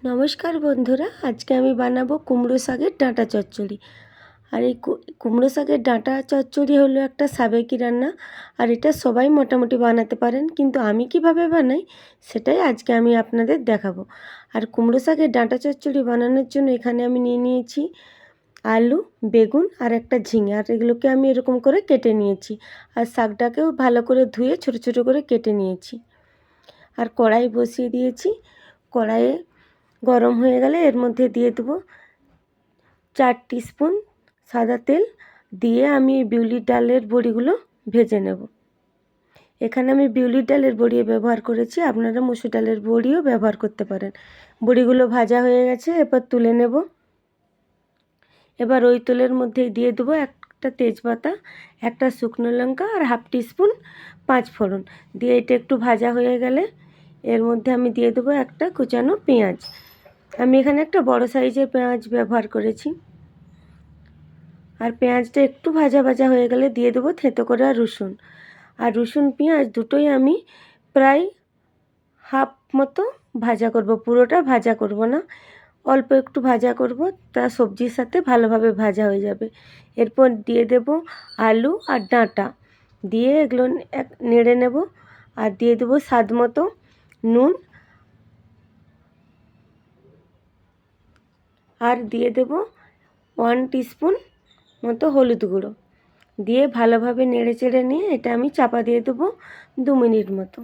নমস্কার বন্ধুরা, আজকে আমি বানাবো কুমড়ো শাকের ডাঁটা চচ্চড়ি। আর এই কুমড়ো শাকের ডাঁটা চচ্চড়ি হলো একটা সাবেকি রান্না, আর এটা সবাই মোটামুটি বানাতে পারেন, কিন্তু আমি কিভাবে বানাই সেটাই আজকে আমি আপনাদের দেখাবো। আর কুমড়ো শাকের ডাঁটা চচ্চড়ি বানানোর জন্য এখানে আমি নিয়ে নিয়েছি আলু, বেগুন আর একটা ঝিঙে, আর এগুলোকে আমি এরকম করে কেটে নিয়েছি। আর শাকটাকেও ভালো করে ধুয়ে ছোটো ছোটো করে কেটে নিয়েছি। আর কড়াই বসিয়ে দিয়েছি। কড়াইয়ে গরম হয়ে গেলে এর মধ্যে দিয়ে দেবো 4 টিস্পুন সাদা তেল। দিয়ে আমি বিউলির ডালের বড়িগুলো ভেজে নেব। এখানে আমি বিউলির ডালের বড়ি ব্যবহার করেছি, আপনারা মসুর ডালের বড়িও ব্যবহার করতে পারেন। বড়িগুলো ভাজা হয়ে গেছে, এবার তুলে নেব। এবার ওই তেলের মধ্যে দিয়ে দেবো একটা তেজপাতা, একটা শুকনো লঙ্কা আর হাফ টিস্পুন 5 ফোড়ন। দিয়ে এটা একটু ভাজা হয়ে গেলে এর মধ্যে আমি দিয়ে দেবো একটা কুচানো পেঁয়াজ। আমি এখানে একটা বড় সাইজের পেঁয়াজ ব্যবহার করেছি। আর পেঁয়াজটা একটু ভাজা ভাজা হয়ে গেলে দিয়ে দেবো থেঁতো করা রসুন। আর রসুন পেঁয়াজ দুটোই আমি প্রায় হাফ মতো ভাজা করব, পুরোটা ভাজা করব না, অল্প একটু ভাজা করব, তা সবজির সাথে ভালোভাবে ভাজা হয়ে যাবে। এরপর দিয়ে দেব আলু আর ডাঁটা, দিয়ে এগুলো নেড়ে নেব। আর দিয়ে দেবো স্বাদ মতো নুন, আর দিয়ে দেব 1 টিস্পুন মতো হলুদ গুঁড়ো। দিয়ে ভালোভাবে নেড়ে চেড়ে নিয়ে এটা আমি চাপা দিয়ে দেবো 2 মিনিট মতো।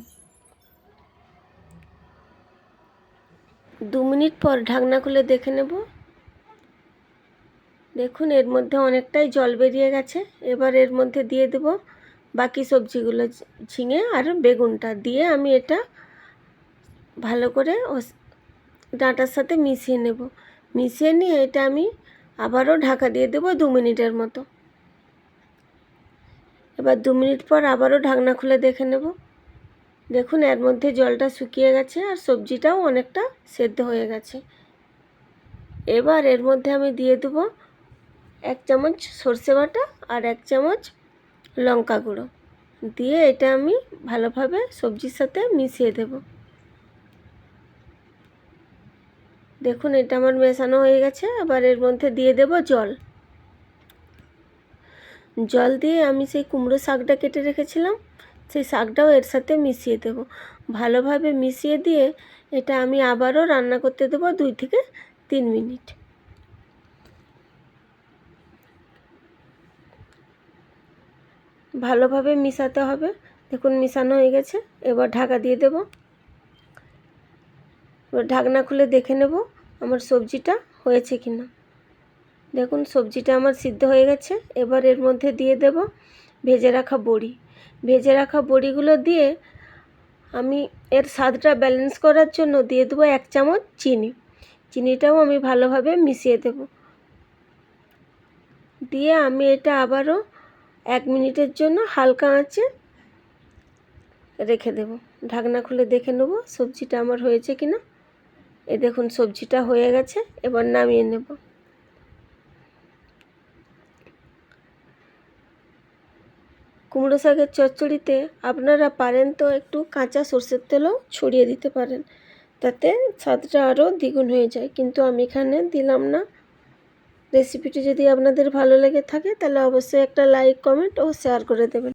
2 মিনিট পর ঢাকনা খুলে দেখে নেব। দেখুন এর মধ্যে অনেকটাই জল বেরিয়ে গেছে। এবার এর মধ্যে দিয়ে দেব বাকি সবজিগুলো, ঝিঙে আর বেগুনটা। দিয়ে আমি এটা ভালো করে ডাঁটার সাথে মিশিয়ে নেব। মিশিয়ে নিয়ে এটা আমি আবারও ঢাকা দিয়ে দেবো 2 মিনিটের মতো। এবার 2 মিনিট পর আবারও ঢাকনা খুলে দেখে নেব। দেখুন এর মধ্যে জলটা শুকিয়ে গেছে আর সবজিটাও অনেকটা সেদ্ধ হয়ে গেছে। এবার এর মধ্যে আমি দিয়ে দেবো 1 চামচ সর্ষে বাটা আর 1 চামচ লঙ্কা গুঁড়ো। দিয়ে এটা আমি ভালোভাবে সবজির সাথে মিশিয়ে দেব। দেখুন এটা আমার মেশানো হয়ে গেছে। আবার এর মধ্যে দিয়ে দেব জল। জল দিয়ে আমি সেই কুমড়ো শাকটা কেটে রেখেছিলাম, সেই শাকটাও এর সাথে মিশিয়ে দেব। ভালোভাবে মিশিয়ে দিয়ে এটা আমি আবারও রান্না করতে দেব 2 থেকে 3 মিনিট। ভালোভাবে মিশাতে হবে। দেখুন মিশানো হয়ে গেছে। এবার ঢাকা দিয়ে দেব। এবার ঢাকনা খুলে দেখে নেব আমার সবজিটা হয়েছে কিনা। দেখুন সবজিটা আমার সিদ্ধ হয়ে গেছে। এবার এর মধ্যে দিয়ে দেব ভেজে রাখা বড়ি। ভেজে রাখা বড়িগুলো দিয়ে আমি এর স্বাদটা ব্যালেন্স করার জন্য দিয়ে দেবো 1 চামচ চিনি। চিনিটাও আমি ভালোভাবে মিশিয়ে দেব। দিয়ে আমি এটা আবারও 1 মিনিটের জন্য হালকা আঁচে রেখে দেব। ঢাকনা খুলে দেখে নেব সবজিটা আমার হয়েছে কিনা। এই দেখুন সবজিটা হয়ে গেছে। এবার নামিয়ে নেব। কুমড়ো শাকের চচ্চড়িতে আপনারা পারেন তো একটু কাঁচা সর্ষের তেলও ছড়িয়ে দিতে পারেন, তাতে স্বাদটা আরও দ্বিগুণ হয়ে যায়, কিন্তু আমি এখানে দিলাম না। রেসিপিটি যদি আপনাদের ভালো লেগে থাকে তাহলে অবশ্যই একটা লাইক, কমেন্ট ও শেয়ার করে দেবেন।